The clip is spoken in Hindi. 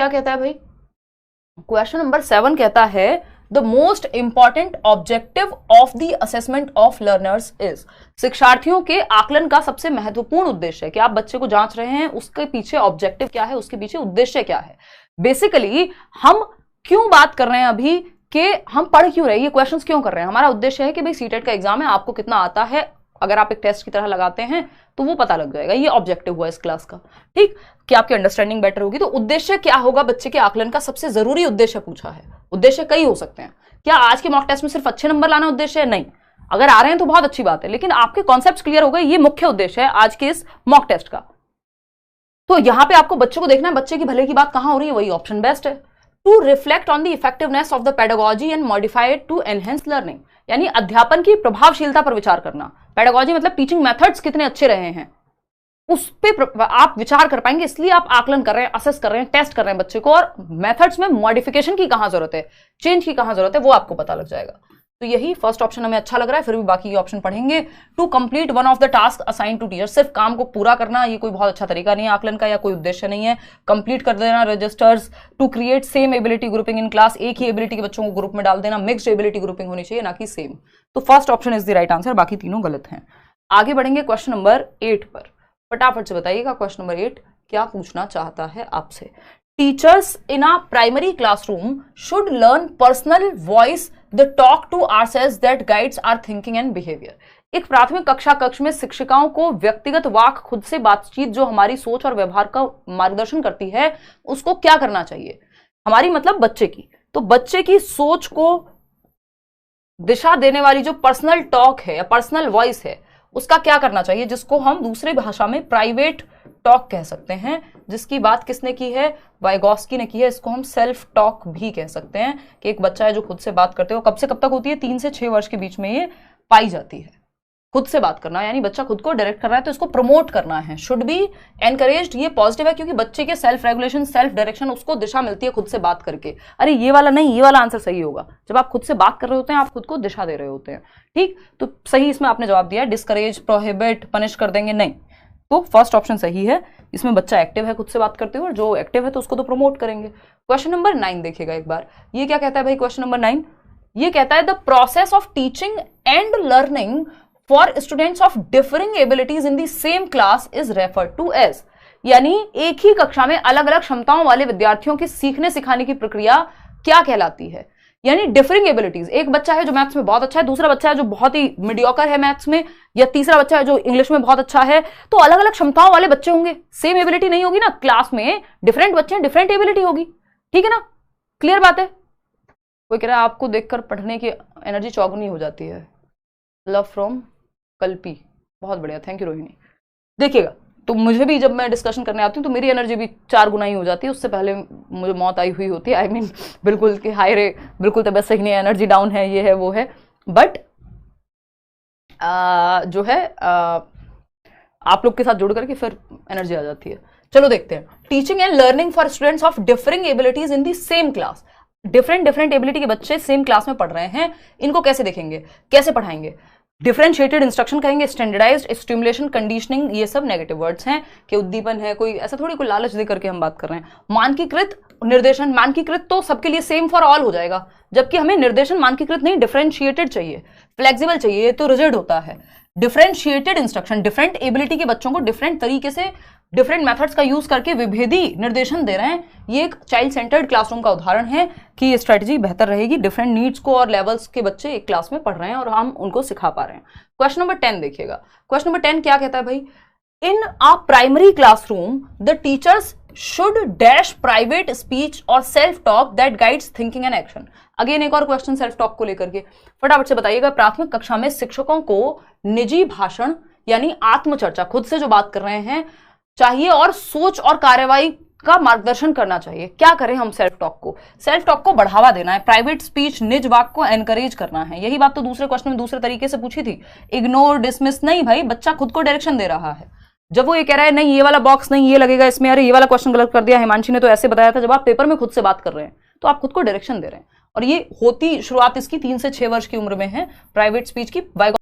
क्या कहता है भाई? क्वेश्चन नंबर 7 कहता है the most important objective of the assessment of learners is, शिक्षार्थियों के आकलन का सबसे महत्वपूर्ण उद्देश्य है कि आप बच्चे को जांच रहे हैं, उसके पीछे ऑब्जेक्टिव क्या है, उसके पीछे उद्देश्य क्या है। बेसिकली हम क्यों बात कर रहे हैं अभी कि हम पढ़ क्यों रहे हैं, ये क्वेश्चंस क्यों कर रहे हैं। हमारा उद्देश्य है कि भाई सीटेट का एग्जाम है, आपको कितना आता है, अगर आप एक टेस्ट की तरह लगाते हैं तो वो पता लग जाएगा। ये ऑब्जेक्टिव हुआ इस क्लास का, ठीक, कि आपकी अंडरस्टैंडिंग बेटर होगी। तो उद्देश्य क्या होगा बच्चे के आकलन का, सबसे जरूरी उद्देश्य पूछा है। उद्देश्य कई हो सकते हैं। क्या आज के मॉक टेस्ट में सिर्फ अच्छे नंबर लाना उद्देश्य है? नहीं, अगर आ रहे हैं तो बहुत अच्छी बात है, लेकिन आपके कॉन्सेप्ट क्लियर हो गए, ये मुख्य उद्देश्य है आज के इस मॉक टेस्ट का। तो यहां पे आपको बच्चे को देखना है, बच्चे की भले की बात कहां हो रही है, वही ऑप्शन बेस्ट है। To reflect on the effectiveness of the pedagogy and modify it to enhance learning, यानी अध्यापन की प्रभावशीलता पर विचार करना। पेडागोजी मतलब टीचिंग मेथड्स कितने अच्छे रहे हैं, उस पे आप विचार कर पाएंगे, इसलिए आप आकलन कर रहे हैं, असेस कर रहे हैं, टेस्ट कर रहे हैं बच्चे को, और मेथड्स में मॉडिफिकेशन की कहां जरूरत है, चेंज की कहां जरूरत है, वो आपको पता लग जाएगा। तो यही फर्स्ट ऑप्शन हमें अच्छा लग रहा है, फिर भी बाकी ऑप्शन पढ़ेंगे। To complete one of the task assign to teacher, सिर्फ काम को पूरा करना ये कोई बहुत अच्छा तरीका नहीं है आकलन का, या कोई उद्देश्य नहीं है। कंप्लीट कर देना registers. To create same ability grouping in class, एक ही एबिलिटी के बच्चों को ग्रुप में डाल देना। मिक्स्ड एबिलिटी ग्रुपिंग होनी चाहिए, ना कि सेम। तो first option is the right answer, बाकी तीनों गलत हैं। आगे बढ़ेंगे क्वेश्चन नंबर 8 पर। फटाफट से बताइएगा क्वेश्चन नंबर 8 क्या पूछना चाहता है आपसे। Teachers in a primary classroom should learn personal voice the talk to ourselves that guides our thinking and behaviour. एक प्राथमिक कक्षा कक्ष में शिक्षिकाओं को व्यक्तिगत वाक, खुद से बातचीत जो हमारी सोच और व्यवहार का मार्गदर्शन करती है, उसको क्या करना चाहिए। हमारी मतलब बच्चे की, तो बच्चे की सोच को दिशा देने वाली जो पर्सनल टॉक है या पर्सनल वॉइस है, उसका क्या करना चाहिए, जिसको हम दूसरी भाषा में प्राइवेट टॉक कह सकते हैं। जिसकी बात किसने की है, वाइगॉस्की ने की है। इसको हम सेल्फ टॉक भी कह सकते हैं कि एक बच्चा है जो खुद से बात करते हो। कब से कब तक होती है? 3 से 6 वर्ष के बीच में ये पाई जाती है। खुद से बात करना यानी बच्चा खुद को डायरेक्ट कर रहा है, तो इसको प्रमोट करना है, शुड बी एनकरेज्ड। ये पॉजिटिव है क्योंकि बच्चे के सेल्फ रेगुलेशन, सेल्फ डायरेक्शन, उसको दिशा मिलती है खुद से बात करके। अरे ये वाला नहीं, ये वाला आंसर सही होगा। जब आप खुद से बात कर रहे होते हैं, आप खुद को दिशा दे रहे होते हैं, ठीक। तो सही इसमें आपने जवाब दिया। डिस्करेज, प्रोहिबिट, पनिश कर देंगे, नहीं। तो फर्स्ट ऑप्शन सही है। इसमें बच्चा एक्टिव है खुद से बात करते हुए, और जो एक्टिव है तो उसको तो प्रमोट करेंगे। क्वेश्चन नंबर 9 देखिएगा एक बार। ये क्या कहता है भाई क्वेश्चन नंबर 9? ये कहता है the process of teaching and learning for students of differing abilities in the same class is referred to as, यानी एक ही कक्षा में अलग अलग क्षमताओं वाले विद्यार्थियों के सीखने सिखाने की प्रक्रिया क्या कहलाती है। यानी डिफरिंग एबिलिटीज, एक बच्चा है जो मैथ्स में बहुत अच्छा है, दूसरा बच्चा है जो बहुत ही मीडियोकर है मैथ्स में, या तीसरा बच्चा है जो इंग्लिश में बहुत अच्छा है। तो अलग अलग क्षमताओं वाले बच्चे होंगे, सेम एबिलिटी नहीं होगी ना। क्लास में डिफरेंट बच्चे हैं, डिफरेंट एबिलिटी होगी, ठीक है ना। क्लियर बात है। कोई कह रहा है आपको देखकर पढ़ने की एनर्जी चौगुनी हो जाती है। लव फ्रॉम कल्पी, बहुत बढ़िया, थैंक यू रोहिणी। देखिएगा, तो मुझे भी जब मैं डिस्कशन करने आती हूँ तो मेरी एनर्जी भी 4 गुना ही हो जाती है, उससे पहले मुझे मौत आई हुई होती है। आई मीन बिल्कुल कि हाय रे, बिल्कुल तबियत सही नहीं है, एनर्जी डाउन है, ये है वो है। बट जो है आप लोग के साथ जुड़ करके फिर एनर्जी आ जाती है। चलो देखते हैं। Teaching and learning for students of differing abilities in the same class. Different ability के बच्चे सेम क्लास में पढ़ रहे हैं, इनको कैसे देखेंगे, कैसे पढ़ाएंगे। डिफरेंशिएटेड इंस्ट्रक्शन कहेंगे, स्टैंडर्डाइज्ड, स्टिमुलेशन, कंडीशनिंग, ये सब नेगेटिव वर्ड्स हैं कि उद्दीपन है, कोई ऐसा थोड़ी कोई लालच दे करके हम बात कर रहे हैं। मानकीकृत निर्देशन, मानकीकृत तो सबके लिए सेम फॉर ऑल हो जाएगा, जबकि हमें निर्देशन मानकीकृत नहीं, डिफरेंशिएटेड चाहिए, फ्लेक्सिबल चाहिए, ये तो रिजिड होता है। डिफरेंशिएटेड इंस्ट्रक्शन, डिफरेंट एबिलिटी के बच्चों को डिफरेंट तरीके से, डिफरेंट मेथड्स का यूज करके विभेदी निर्देशन दे रहे हैं। ये एक चाइल्ड सेंटर्ड क्लासरूम का उदाहरण है कि ये स्ट्रेटजी बेहतर रहेगी। डिफरेंट नीड्स को और लेवल्स के बच्चे एक क्लास में पढ़ रहे हैं और हम उनको सिखा पा रहे हैं। क्वेश्चन नंबर 10 देखिएगा। क्वेश्चन नंबर 10 क्या कहता है भाई? In a primary classroom the teachers should dash private speech और self talk that guides thinking and action. Again एक और क्वेश्चन सेल्फ टॉक को लेकर के, फटाफट से बताइएगा। प्राथमिक कक्षा में शिक्षकों को निजी भाषण यानी आत्मचर्चा, खुद से जो बात कर रहे हैं, चाहिए और सोच और कार्यवाही का मार्गदर्शन करना चाहिए। क्या करें हम? सेल्फ टॉक को बढ़ावा देना है, प्राइवेट स्पीच, निज वाक को एनकरेज करना है। यही बात तो दूसरे क्वेश्चन में दूसरे तरीके से पूछी थी। इग्नोर, डिसमिस नहीं भाई, बच्चा खुद को डायरेक्शन दे रहा है। जब वो ये कह रहा है नहीं ये वाला बॉक्स नहीं, ये लगेगा इसमें, अरे ये वाला क्वेश्चन गलत कर दिया, हिमांशी ने तो ऐसे बताया था, जब आप पेपर में खुद से बात कर रहे हैं तो आप खुद को डायरेक्शन दे रहे हैं। और ये होती शुरुआत इसकी 3 से 6 वर्ष की उम्र में है, प्राइवेट स्पीच की।